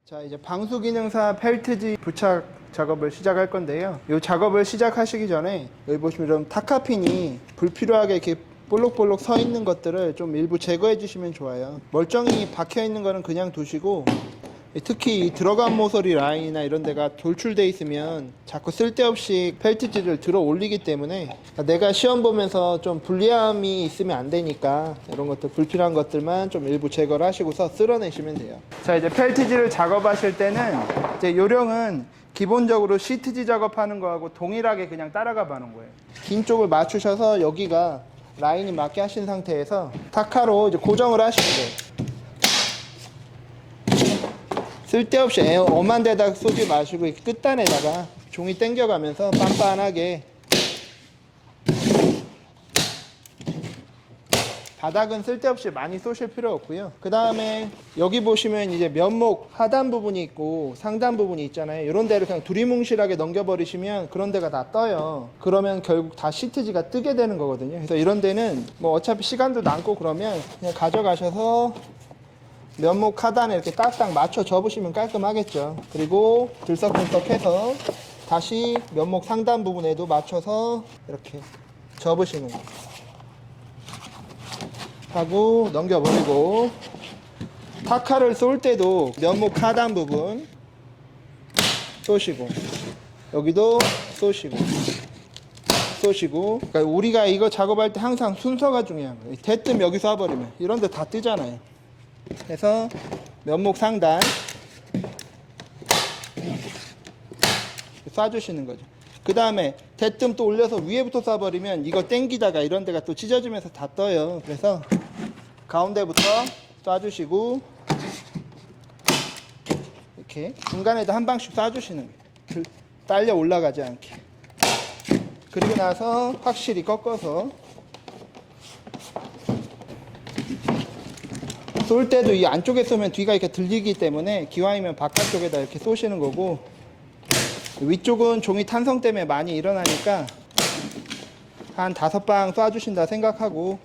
자, 이제 방수 기능사 펠트지 부착 작업을 시작할 건데요. 이 작업을 시작하시기 전에 여기 보시면 좀 타카핀이 불필요하게 이렇게 볼록볼록 서 있는 것들을 좀 일부 제거해 주시면 좋아요. 멀쩡히 박혀 있는 거는 그냥 두시고, 특히 이 들어간 모서리 라인이나 이런 데가 돌출돼 있으면 자꾸 쓸데없이 펠트지를 들어 올리기 때문에 내가 시험 보면서 좀 불리함이 있으면 안 되니까 이런 것들 불필요한 것들만 좀 일부 제거를 하시고서 쓸어내시면 돼요. 자, 이제 펠트지를 작업하실 때는 이제 요령은 기본적으로 시트지 작업하는 거하고 동일하게 그냥 따라가 봐는 거예요. 긴 쪽을 맞추셔서 여기가 라인이 맞게 하신 상태에서 타카로 이제 고정을 하시면 돼요. 쓸데없이 엄한 데다 쏘지 마시고 끝단에다가 종이 당겨가면서 빤빤하게. 바닥은 쓸데없이 많이 쏘실 필요 없고요. 그 다음에 여기 보시면 이제 면목 하단 부분이 있고 상단 부분이 있잖아요. 이런 데를 그냥 두리뭉실하게 넘겨버리시면 그런 데가 다 떠요. 그러면 결국 다 시트지가 뜨게 되는 거거든요. 그래서 이런 데는 뭐 어차피 시간도 남고 그러면 그냥 가져가셔서 면목 하단에 이렇게 딱딱 맞춰 접으시면 깔끔하겠죠. 그리고 들썩들썩해서 다시 면목 상단 부분에도 맞춰서 이렇게 접으시는 거예요. 하고 넘겨버리고, 타카를 쏠 때도 면목 하단 부분 쏘시고, 여기도 쏘시고, 그러니까 우리가 이거 작업할 때 항상 순서가 중요한 거예요. 대뜸 여기서 쏴버리면 이런 데 다 뜨잖아요. 그래서 면목 상단 쏴주시는 거죠. 그 다음에 대뜸 또 올려서 위에부터 쏴버리면 이거 땡기다가 이런 데가 또 찢어지면서 다 떠요. 그래서 가운데부터 쏴주시고, 이렇게 중간에도 한 방씩 쏴주시는 거예요. 딸려 올라가지 않게. 그리고 나서 확실히 꺾어서 쏠 때도 이 안쪽에 쏘면 뒤가 이렇게 들리기 때문에 기왕이면 바깥쪽에다 이렇게 쏘시는 거고, 위쪽은 종이 탄성 때문에 많이 일어나니까 한 5방 쏴주신다 생각하고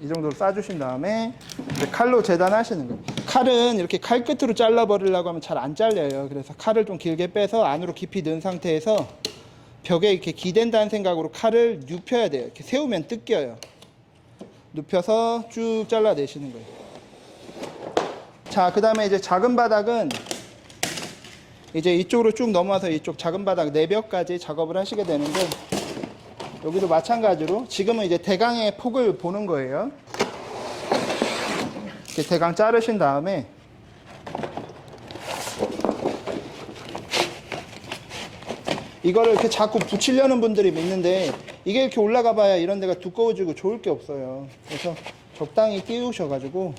이 정도로 쏴주신 다음에 이제 칼로 재단하시는 거예요. 칼은 이렇게 칼 끝으로 잘라버리려고 하면 잘 안 잘려요. 그래서 칼을 좀 길게 빼서 안으로 깊이 넣은 상태에서 벽에 이렇게 기댄다는 생각으로 칼을 눕혀야 돼요. 이렇게 세우면 뜯겨요. 눕혀서 쭉 잘라내시는 거예요. 자, 그 다음에 이제 작은 바닥은 이제 이쪽으로 쭉 넘어와서 이쪽 작은 바닥 내벽까지 작업을 하시게 되는데, 여기도 마찬가지로 지금은 이제 대강의 폭을 보는 거예요. 이렇게 대강 자르신 다음에 이거를 이렇게 자꾸 붙이려는 분들이 있는데, 이게 이렇게 올라가 봐야 이런 데가 두꺼워지고 좋을 게 없어요. 그래서 적당히 띄우셔가지고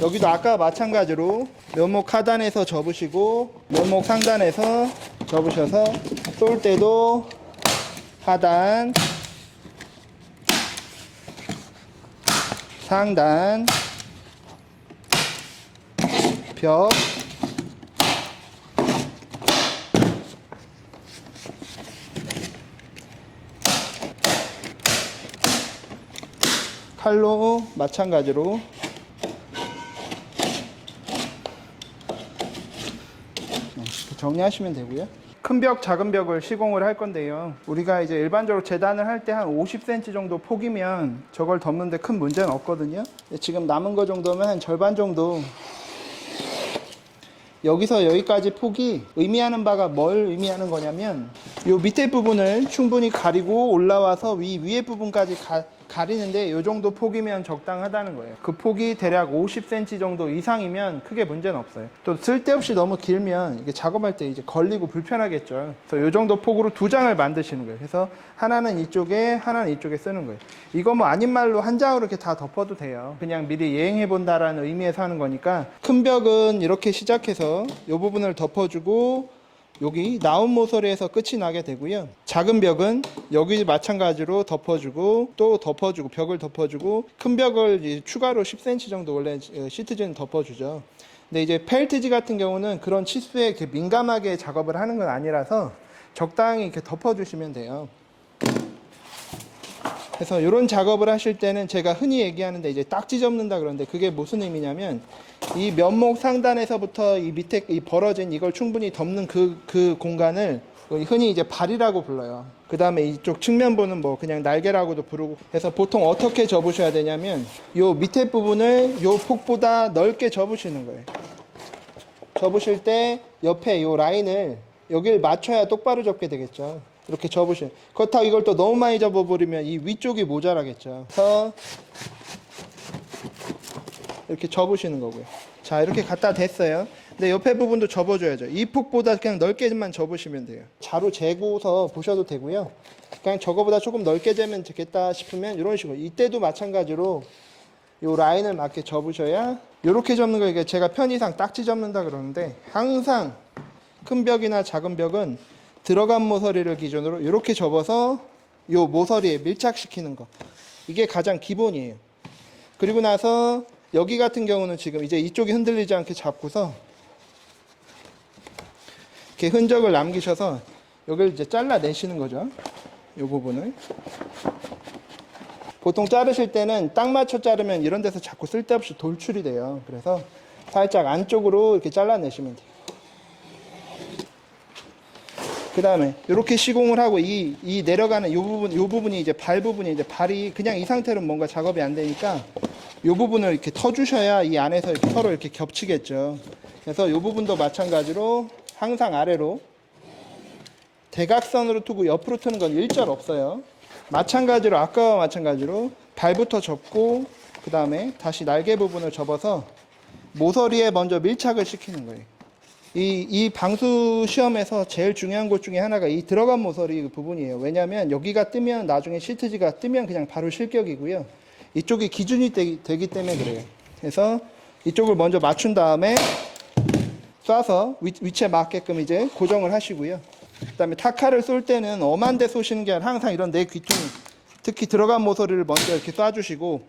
여기도 아까 마찬가지로 면목 하단에서 접으시고 면목 상단에서 접으셔서 쏠 때도 하단, 상단, 벽, 칼로 마찬가지로 정리하시면 되고요. 큰 벽, 작은 벽을 시공을 할 건데요. 우리가 이제 일반적으로 재단을 할 때 한 50cm 정도 폭이면 저걸 덮는데 큰 문제는 없거든요. 지금 남은 거 정도면 한 절반 정도. 여기서 여기까지 폭이 의미하는 바가 뭘 의미하는 거냐면, 이 밑에 부분을 충분히 가리고 올라와서 위에 부분까지 가리는데 이 정도 폭이면 적당하다는 거예요. 그 폭이 대략 50cm 정도 이상이면 크게 문제는 없어요. 또 쓸데없이 너무 길면 이게 작업할 때 이제 걸리고 불편하겠죠. 그래서 이 정도 폭으로 2장을 만드시는 거예요. 그래서 하나는 이쪽에, 하나는 이쪽에 쓰는 거예요. 이거 뭐 아닌 말로 한 장으로 이렇게 다 덮어도 돼요. 그냥 미리 예행해 본다라는 의미에서 하는 거니까, 큰 벽은 이렇게 시작해서 이 부분을 덮어주고 여기 나온 모서리에서 끝이 나게 되고요. 작은 벽은 여기 마찬가지로 덮어주고 또 덮어주고 벽을 덮어주고, 큰 벽을 이제 추가로 10cm 정도 원래 시트지는 덮어주죠. 근데 이제 펠트지 같은 경우는 그런 치수에 이렇게 민감하게 작업을 하는 건 아니라서 적당히 이렇게 덮어주시면 돼요. 그래서 이런 작업을 하실 때는 제가 흔히 얘기하는데 이제 딱지 접는다 그러는데 그게 무슨 의미냐면 이 면목 상단에서부터 이 밑에 이 벌어진 이걸 충분히 덮는 그 공간을 흔히 이제 발이라고 불러요. 그 다음에 이쪽 측면부는 뭐 그냥 날개라고도 부르고 해서 보통 어떻게 접으셔야 되냐면 요 밑에 부분을 요 폭보다 넓게 접으시는 거예요. 접으실 때 옆에 요 라인을 여기를 맞춰야 똑바로 접게 되겠죠. 이렇게 접으셔요. 그렇다고 이걸 또 너무 많이 접어버리면 이 위쪽이 모자라겠죠. 그래서 이렇게 접으시는 거고요. 자, 이렇게 갖다 댔어요. 근데 옆에 부분도 접어줘야죠. 이 폭보다 그냥 넓게만 접으시면 돼요. 자로 재고서 보셔도 되고요. 그냥 저거보다 조금 넓게 재면 되겠다 싶으면 이런 식으로. 이때도 마찬가지로 이 라인을 맞게 접으셔야 이렇게 접는 거 제가 편의상 딱지 접는다 그러는데 항상 큰 벽이나 작은 벽은 들어간 모서리를 기준으로 이렇게 접어서 이 모서리에 밀착시키는 거. 이게 가장 기본이에요. 그리고 나서 여기 같은 경우는 지금 이제 이쪽이 흔들리지 않게 잡고서 이렇게 흔적을 남기셔서 여기를 이제 잘라내시는 거죠. 이 부분을. 보통 자르실 때는 딱 맞춰 자르면 이런 데서 자꾸 쓸데없이 돌출이 돼요. 그래서 살짝 안쪽으로 이렇게 잘라내시면 돼요. 그 다음에 이렇게 시공을 하고 이 내려가는 요 부분이 이제 발 부분이 이제 발이 그냥 이 상태로는 뭔가 작업이 안 되니까 요 부분을 이렇게 터주셔야 이 안에서 이렇게 서로 이렇게 겹치겠죠. 그래서 요 부분도 마찬가지로 항상 아래로 대각선으로 트고 옆으로 트는 건 일절 없어요. 마찬가지로 아까와 마찬가지로 발부터 접고 그 다음에 다시 날개 부분을 접어서 모서리에 먼저 밀착을 시키는 거예요. 이 방수 시험에서 제일 중요한 것 중에 하나가 이 들어간 모서리 부분이에요. 왜냐하면 여기가 뜨면 나중에 시트지가 뜨면 그냥 바로 실격이고요. 이쪽이 기준이 되기 때문에 그래요. 그래서 이쪽을 먼저 맞춘 다음에 쏴서 위치에 맞게끔 이제 고정을 하시고요. 그 다음에 타카를 쏠 때는 엄한 데 쏘시는 게 아니라 항상 이런 내 귀퉁이, 특히 들어간 모서리를 먼저 이렇게 쏴주시고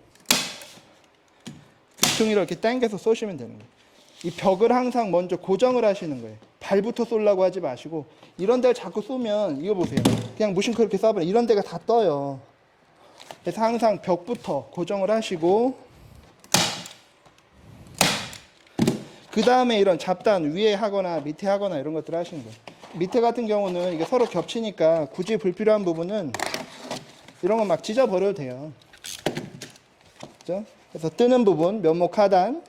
귀퉁이를 이렇게 당겨서 쏘시면 되는 거예요. 이 벽을 항상 먼저 고정을 하시는 거예요. 발부터 쏘려고 하지 마시고 이런 데를 자꾸 쏘면 이거 보세요. 그냥 무심코 이렇게 쏴버려 이런 데가 다 떠요. 그래서 항상 벽부터 고정을 하시고 그 다음에 이런 잡단 위에 하거나 밑에 하거나 이런 것들을 하시는 거예요. 밑에 같은 경우는 이게 서로 겹치니까 굳이 불필요한 부분은 이런 건 막 찢어버려도 돼요. 그죠? 그래서 뜨는 부분 면목 하단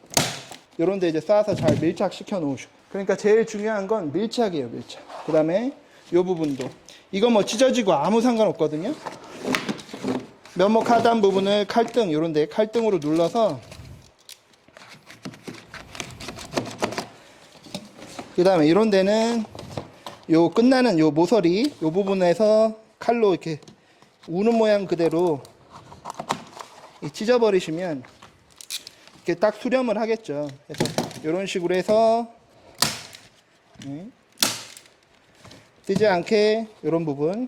이런 데 이제 쏴서 잘 밀착시켜 놓으시고. 그러니까 제일 중요한 건 밀착이에요, 밀착. 그 다음에 이 부분도. 이거 뭐 찢어지고 아무 상관없거든요. 면목 하단 부분을 칼등, 이런 데 칼등으로 눌러서 그 다음에 이런 데는 요 끝나는 요 모서리, 요 부분에서 칼로 이렇게 우는 모양 그대로 찢어버리시면 이렇게 딱 수렴을 하겠죠. 그래서 이런 식으로 해서 뜨지 않게 이런 부분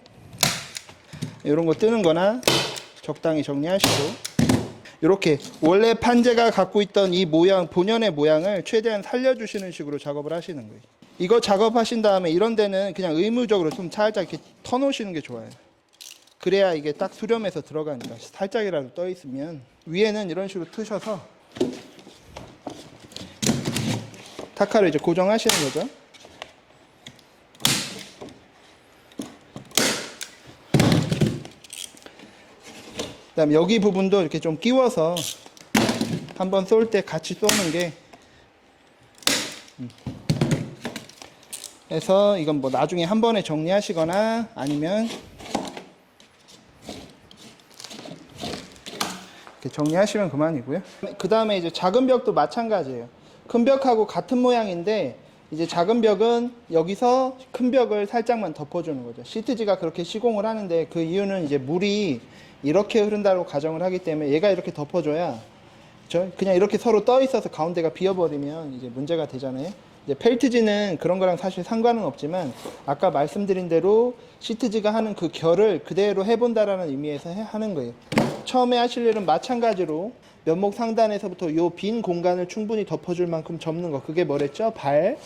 이런 거 뜨는 거나 적당히 정리하시고 이렇게 원래 판재가 갖고 있던 이 모양 본연의 모양을 최대한 살려주시는 식으로 작업을 하시는 거예요. 이거 작업하신 다음에 이런 데는 그냥 의무적으로 좀 살짝 이렇게 터놓으시는 게 좋아요. 그래야 이게 딱 수렴해서 들어가니까. 살짝이라도 떠 있으면 위에는 이런 식으로 트셔서 타카를 이제 고정하시는 거죠. 그다음 여기 부분도 이렇게 좀 끼워서 한번 쏠 때 같이 쏘는 게 해서 이건 뭐 나중에 한 번에 정리하시거나 아니면 이렇게 정리하시면 그만이고요. 그 다음에 이제 작은 벽도 마찬가지예요. 큰 벽하고 같은 모양인데 이제 작은 벽은 여기서 큰 벽을 살짝만 덮어주는 거죠. 시트지가 그렇게 시공을 하는데 그 이유는 이제 물이 이렇게 흐른다고 가정을 하기 때문에 얘가 이렇게 덮어줘야 그냥 이렇게 서로 떠 있어서 가운데가 비어버리면 이제 문제가 되잖아요. 이제 펠트지는 그런 거랑 사실 상관은 없지만 아까 말씀드린 대로 시트지가 하는 그 결을 그대로 해본다라는 의미에서 하는 거예요. 처음에 하실 일은 마찬가지로 면목 상단에서부터 요 빈 공간을 충분히 덮어줄 만큼 접는 거. 그게 뭐랬죠? 발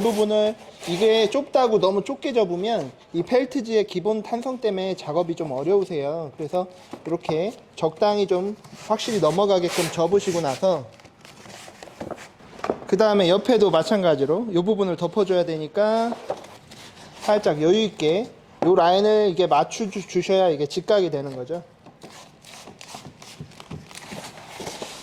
부분을 이게 좁다고 너무 좁게 접으면 이 펠트지의 기본 탄성 때문에 작업이 좀 어려우세요. 그래서 이렇게 적당히 좀 확실히 넘어가게끔 접으시고 나서 그 다음에 옆에도 마찬가지로 이 부분을 덮어줘야 되니까 살짝 여유있게 이 라인을 이게 맞춰 주셔야 이게 직각이 되는 거죠.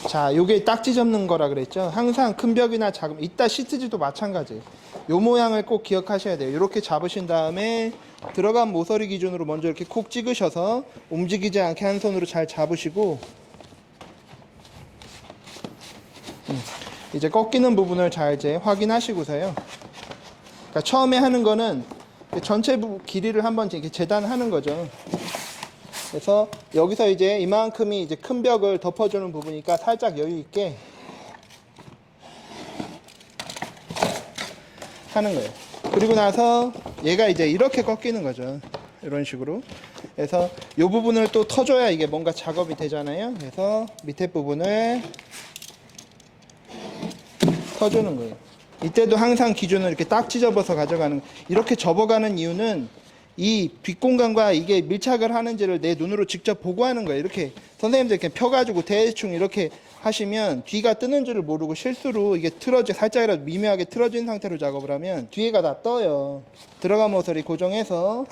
자, 요게 딱지 접는 거라 그랬죠. 항상 큰 벽이나 작은, 이따 시트지도 마찬가지예요. 요 모양을 꼭 기억하셔야 돼요. 이렇게 잡으신 다음에 들어간 모서리 기준으로 먼저 이렇게 콕 찍으셔서 움직이지 않게 한 손으로 잘 잡으시고 이제 꺾이는 부분을 잘 이제 확인하시고서요. 그러니까 처음에 하는 거는 전체 길이를 한번 이렇게 재단하는 거죠. 그래서 여기서 이제 이만큼이 이제 큰 벽을 덮어주는 부분이니까 살짝 여유 있게 하는 거예요. 그리고 나서 얘가 이제 이렇게 꺾이는 거죠. 이런 식으로. 그래서 이 부분을 또 터줘야 이게 뭔가 작업이 되잖아요. 그래서 밑에 부분을 터주는 거예요. 이때도 항상 기준을 이렇게 딱지 접어서 가져가는 거예요. 이렇게 접어가는 이유는 이 뒷공간과 이게 밀착을 하는지를 내 눈으로 직접 보고 하는 거예요. 이렇게 선생님들 이렇게 펴가지고 대충 이렇게 하시면 뒤가 뜨는 줄을 모르고 실수로 이게 살짝이라도 미묘하게 틀어진 상태로 작업을 하면 뒤에가 다 떠요. 들어간 모서리 고정해서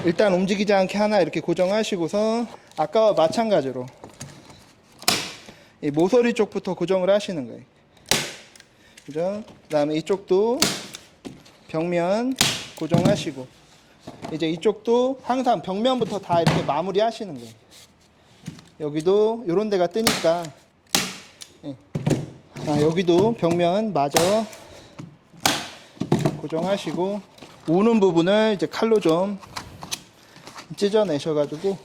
일단 움직이지 않게 하나 이렇게 고정하시고서 아까와 마찬가지로 이 모서리 쪽부터 고정을 하시는 거예요. 그죠? 그 다음에 이쪽도 벽면 고정하시고 이제 이쪽도 항상 벽면부터 다 이렇게 마무리 하시는 거예요. 여기도 요런 데가 뜨니까 여기도 벽면 마저 고정하시고 우는 부분을 이제 칼로 좀 찢어내셔가지고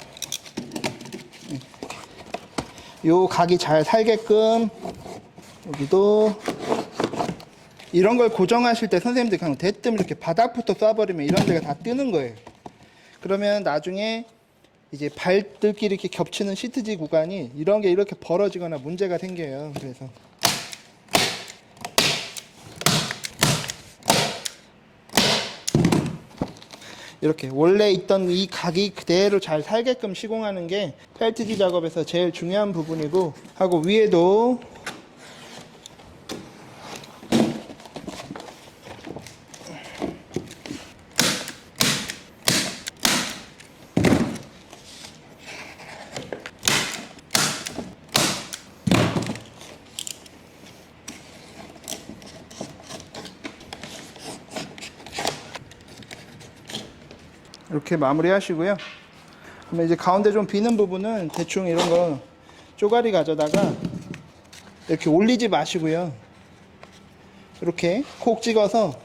요 각이 잘 살게끔 여기도 이런 걸 고정하실 때 선생님들 그냥 대뜸 이렇게 바닥부터 쏴버리면 이런 데가 다 뜨는 거예요. 그러면 나중에 이제 발들끼리 이렇게 겹치는 시트지 구간이 이런 게 이렇게 벌어지거나 문제가 생겨요. 그래서 이렇게 원래 있던 이 각이 그대로 잘 살게끔 시공하는 게 펠트지 작업에서 제일 중요한 부분이고 하고 위에도 이렇게 마무리 하시고요. 그러면 이제 가운데 좀 비는 부분은 대충 이런 거 쪼가리 가져다가 이렇게 올리지 마시고요. 이렇게 콕 찍어서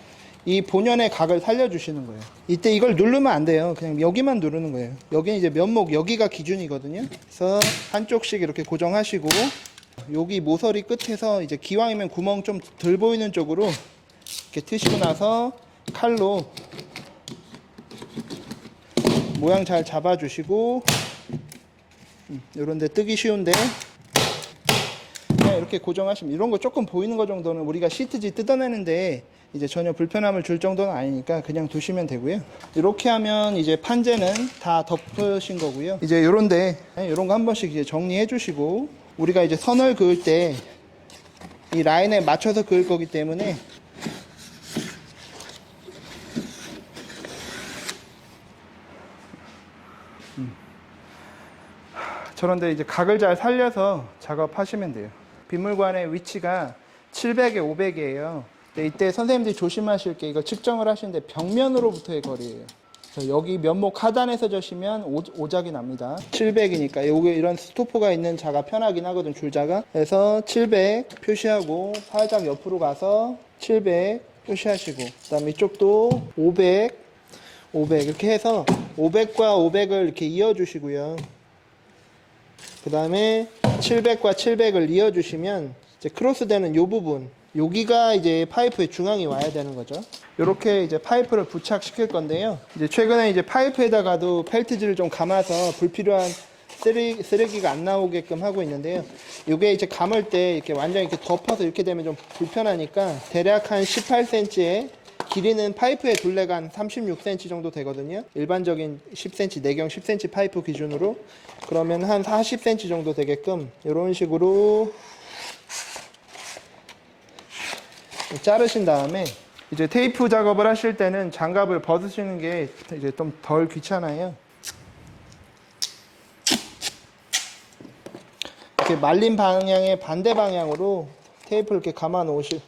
이 본연의 각을 살려주시는 거예요. 이때 이걸 누르면 안 돼요. 그냥 여기만 누르는 거예요. 여기는 이제 면목, 여기가 기준이거든요. 그래서 한쪽씩 이렇게 고정하시고 여기 모서리 끝에서 이제 기왕이면 구멍 좀 덜 보이는 쪽으로 이렇게 트시고 나서 칼로 모양 잘 잡아주시고 이런 데 뜨기 쉬운데 그냥 이렇게 고정하시면 이런 거 조금 보이는 거 정도는 우리가 시트지 뜯어내는데 이제 전혀 불편함을 줄 정도는 아니니까 그냥 두시면 되고요. 이렇게 하면 이제 판재는 다 덮으신 거고요. 이제 이런데 이런 거 한 번씩 이제 정리해 주시고 우리가 이제 선을 그을 때 이 라인에 맞춰서 그을 거기 때문에 저런데 이제 각을 잘 살려서 작업하시면 돼요. 빗물관의 위치가 700에 500이에요. 근데 이때 선생님들이 조심하실 게 이거 측정을 하시는데 벽면으로부터의 거리예요. 여기 면목 하단에서 저시면 오작이 납니다. 700이니까 여기 이런 스토퍼가 있는 자가 편하긴 하거든, 줄자가. 그래서 700 표시하고 살짝 옆으로 가서 700 표시하시고 그 다음에 이쪽도 500 이렇게 해서 500과 500을 이렇게 이어주시고요. 그 다음에 700과 700을 이어주시면 이제 크로스되는 요 부분, 여기가 이제 파이프의 중앙이 와야 되는 거죠. 이렇게 이제 파이프를 부착시킬 건데요. 이제 최근에 이제 파이프에다가도 펠트지를 좀 감아서 불필요한 쓰레기가 안 나오게끔 하고 있는데요. 이게 이제 감을 때 이렇게 완전히 이렇게 덮어서 이렇게 되면 좀 불편하니까 대략 한 18cm에 길이는 파이프의 둘레가 한 36cm 정도 되거든요. 일반적인 10cm, 내경 10cm 파이프 기준으로. 그러면 한 40cm 정도 되게끔 이런 식으로 자르신 다음에 이제 테이프 작업을 하실 때는 장갑을 벗으시는 게 이제 좀 덜 귀찮아요. 이렇게 말린 방향의 반대 방향으로 테이프를 이렇게 감아 놓으시고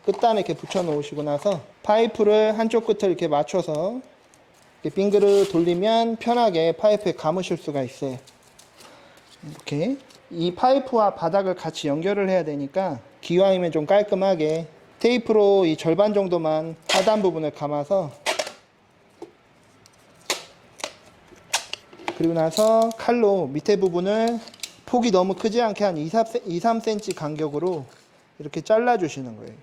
끝단에 이렇게 붙여 놓으시고 나서 파이프를 한쪽 끝을 이렇게 맞춰서 이렇게 빙그르 돌리면 편하게 파이프에 감으실 수가 있어요. 이렇게 이 파이프와 바닥을 같이 연결을 해야 되니까 기왕이면 좀 깔끔하게 테이프로 이 절반 정도만 하단 부분을 감아서 그리고 나서 칼로 밑에 부분을 폭이 너무 크지 않게 한 2, 3cm 간격으로 이렇게 잘라 주시는 거예요.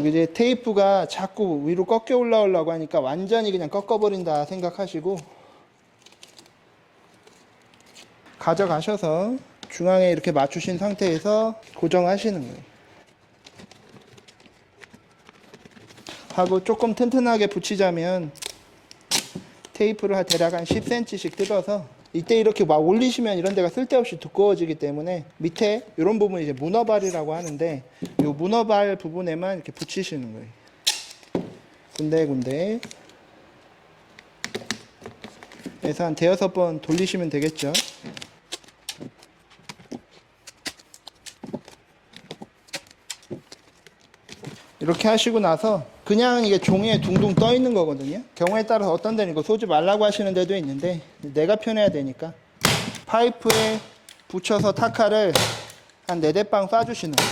이제 테이프가 자꾸 위로 꺾여 올라오려고 하니까 완전히 그냥 꺾어버린다 생각하시고 가져가셔서 중앙에 이렇게 맞추신 상태에서 고정하시는 거예요. 하고 조금 튼튼하게 붙이자면 테이프를 대략 한 10cm씩 뜯어서 이때 이렇게 막 올리시면 이런 데가 쓸데없이 두꺼워지기 때문에 밑에 이런 부분이 이제 문어발이라고 하는데 이 문어발 부분에만 이렇게 붙이시는 거예요. 군데군데 그래서 한 5-6번 돌리시면 되겠죠. 이렇게 하시고 나서 그냥 이게 종이에 둥둥 떠 있는 거거든요. 경우에 따라서 어떤 데는 이거 쏘지 말라고 하시는 데도 있는데 내가 편해야 되니까 파이프에 붙여서 타카를 한 4대빵 쏴주시는 거예요.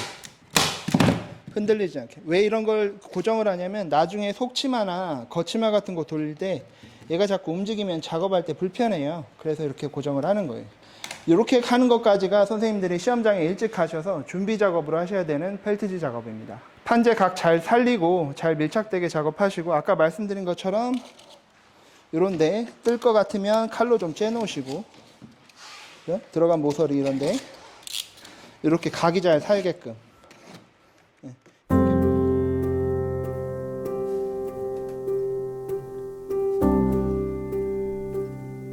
흔들리지 않게. 왜 이런 걸 고정을 하냐면 나중에 속치마나 거치마 같은 거 돌릴 때 얘가 자꾸 움직이면 작업할 때 불편해요. 그래서 이렇게 고정을 하는 거예요. 이렇게 하는 것까지가 선생님들이 시험장에 일찍 가셔서 준비 작업으로 하셔야 되는 펠트지 작업입니다. 판재 각 잘 살리고 잘 밀착되게 작업하시고 아까 말씀드린 것처럼 이런데 뜰 것 같으면 칼로 좀 째놓으시고 들어간 모서리 이런데 이렇게 각이 잘 살게끔